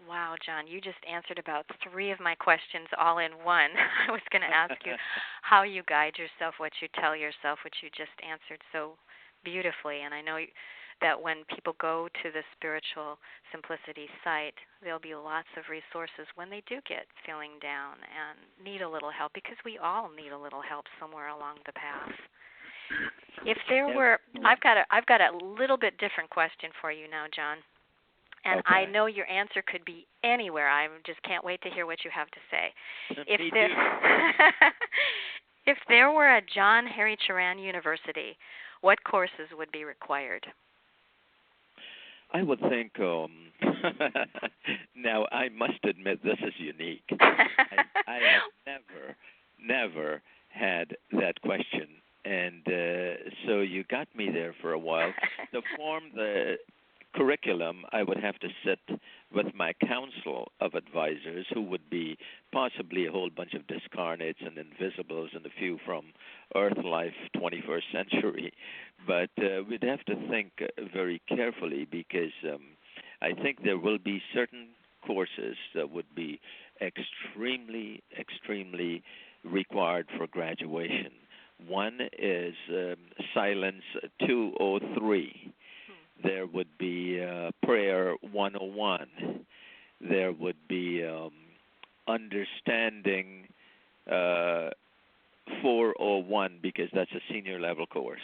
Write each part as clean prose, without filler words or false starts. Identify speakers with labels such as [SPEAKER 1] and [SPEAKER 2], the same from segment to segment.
[SPEAKER 1] Wow, John, you just answered about three of my questions all in one. I was going to ask you how you guide yourself, what you tell yourself, which you just answered so beautifully. And I know that when people go to the Spiritual Simplicity site, there'll be lots of resources when they do get feeling down and need a little help, because we all need a little help somewhere along the path. If there were, I've got a little bit different question for you now, John. And
[SPEAKER 2] okay.
[SPEAKER 1] I know your answer could be anywhere. I just can't wait to hear what you have to say. If
[SPEAKER 2] Me
[SPEAKER 1] there,
[SPEAKER 2] too.
[SPEAKER 1] if there were a John Harry Charan University, what courses would be required?
[SPEAKER 2] I would think, now I must admit this is unique. I have never had that question. And so you got me there for a while. To form the curriculum, I would have to sit with my council of advisors, who would be possibly a whole bunch of discarnates and invisibles and a few from Earth Life 21st century. But we'd have to think very carefully, because I think there will be certain courses that would be extremely required for graduation. One is Silence 203. There would be Prayer 101. There would be Understanding 401, because that's a senior level course.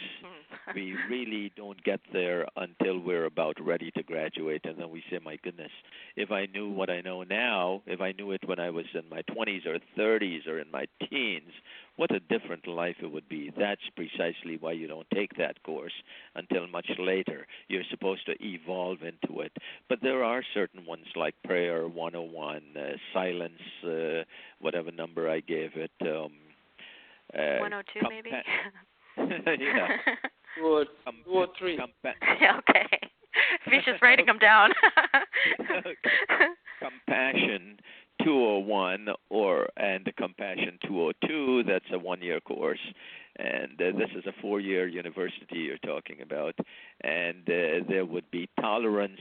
[SPEAKER 2] We really don't get there until we're about ready to graduate, and then we say, my goodness, if I knew what I know now, if I knew it when I was in my 20s or 30s or in my teens, what a different life it would be. That's precisely why you don't take that course until much later. You're supposed to evolve into it. But there are certain ones like Prayer 101, Silence, whatever number I gave it.
[SPEAKER 1] 102 maybe?
[SPEAKER 2] Yeah.
[SPEAKER 3] 203.
[SPEAKER 1] Yeah, okay. He's just writing them down.
[SPEAKER 2] Compassion 201 and Compassion 202, that's a one-year course. And this is a 4-year university you're talking about. And there would be Tolerance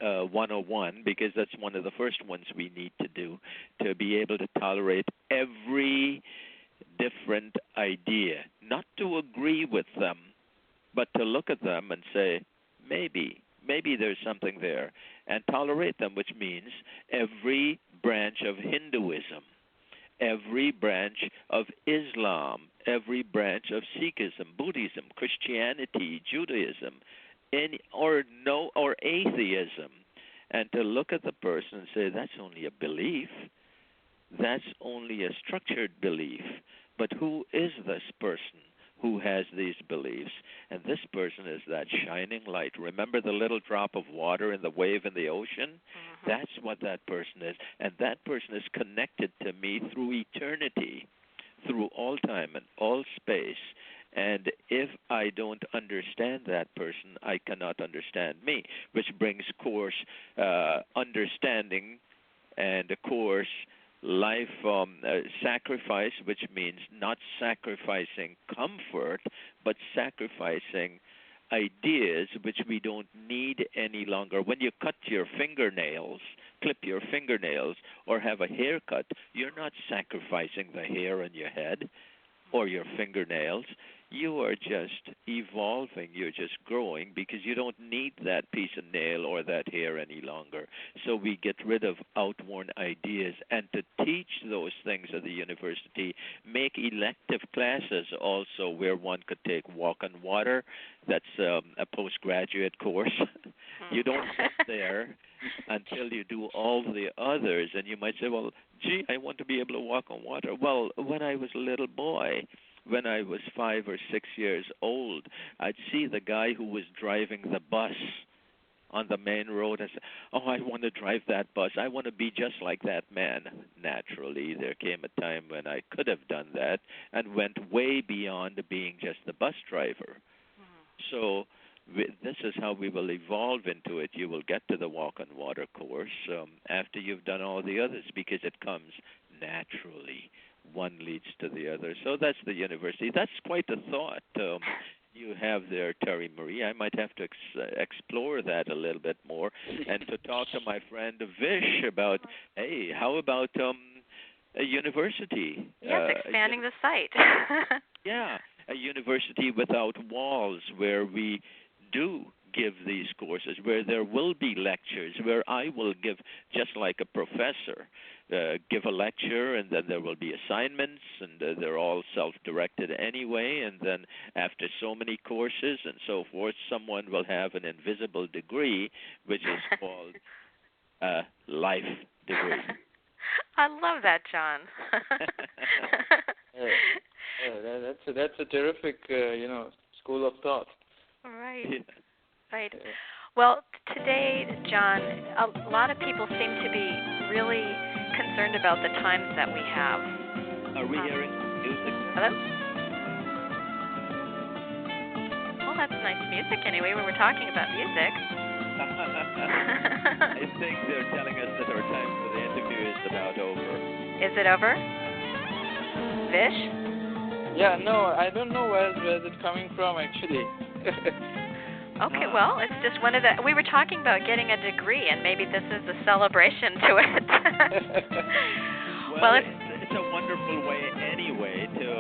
[SPEAKER 2] 101, because that's one of the first ones we need to do, to be able to tolerate every different idea, not to agree with them, but to look at them and say, maybe there's something there, and tolerate them, which means every branch of Hinduism, every branch of Islam, every branch of Sikhism, Buddhism, Christianity, Judaism, or atheism, and to look at the person and say, that's only a belief, that's only a structured belief, but who is this person who has these beliefs? And this person is that shining light. Remember the little drop of water in the wave in the ocean? Mm-hmm. That's what that person is. And that person is connected to me through eternity, through all time and all space. And if I don't understand that person, I cannot understand me, which brings course understanding, and of course life sacrifice, which means not sacrificing comfort, but sacrificing ideas which we don't need any longer. When you cut your fingernails, clip your fingernails, or have a haircut, you're not sacrificing the hair on your head or your fingernails. You are just evolving, you're just growing, because you don't need that piece of nail or that hair any longer. So we get rid of outworn ideas, and to teach those things at the university, make elective classes also where one could take Walk on Water. That's a postgraduate course. You don't get there until you do all the others, and you might say, well, gee, I want to be able to walk on water. Well, when I was a little boy, when I was 5 or 6 years old, I'd see the guy who was driving the bus on the main road. I said, oh, I want to drive that bus. I want to be just like that man. Naturally, there came a time when I could have done that and went way beyond being just the bus driver. So this is how we will evolve into it. You will get to the Walk on Water course after you've done all the others, because it comes naturally. One leads to the other. So that's the university. That's quite a thought. you have there, Terry Marie. I might have to explore that a little bit more, and to talk to my friend Vish about, hey, how about a university?
[SPEAKER 1] Yes, expanding the site.
[SPEAKER 2] Yeah, a university without walls where we do give these courses, where there will be lectures, where I will give, just like a professor, give a lecture, and then there will be assignments, and they're all self-directed anyway, and then after so many courses and so forth, someone will have an invisible degree, which is called a life degree.
[SPEAKER 1] I love that, John.
[SPEAKER 3] That's a terrific, school of thought.
[SPEAKER 1] Right.
[SPEAKER 2] Yeah.
[SPEAKER 1] Right. Well, today, John, a lot of people seem to be really concerned about the times that we have.
[SPEAKER 2] Are we hearing music?
[SPEAKER 1] Hello? Well, that's nice music anyway. We were talking about music.
[SPEAKER 2] I think they're telling us that our time for the interview is about over.
[SPEAKER 1] Is it over? Vish?
[SPEAKER 3] Yeah, no, I don't know where's it coming from, actually.
[SPEAKER 1] Okay, well, it's just one of the... We were talking about getting a degree, and maybe this is a celebration to it.
[SPEAKER 2] Well, it's a wonderful way anyway to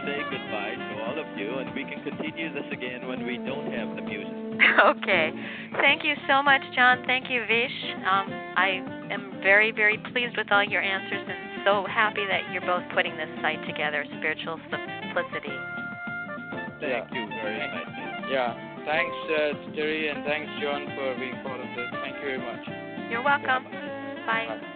[SPEAKER 2] say goodbye to all of you, and we can continue this again when we don't have the music.
[SPEAKER 1] Okay. Thank you so much, John. Thank you, Vish. I am very, very pleased with all your answers and so happy that you're both putting this site together, Spiritual Simplicity.
[SPEAKER 2] Thank you very much.
[SPEAKER 3] Yeah. Thanks, Terry, and thanks, John, for being part of this. Thank you very much.
[SPEAKER 1] You're welcome. Bye.
[SPEAKER 3] Bye.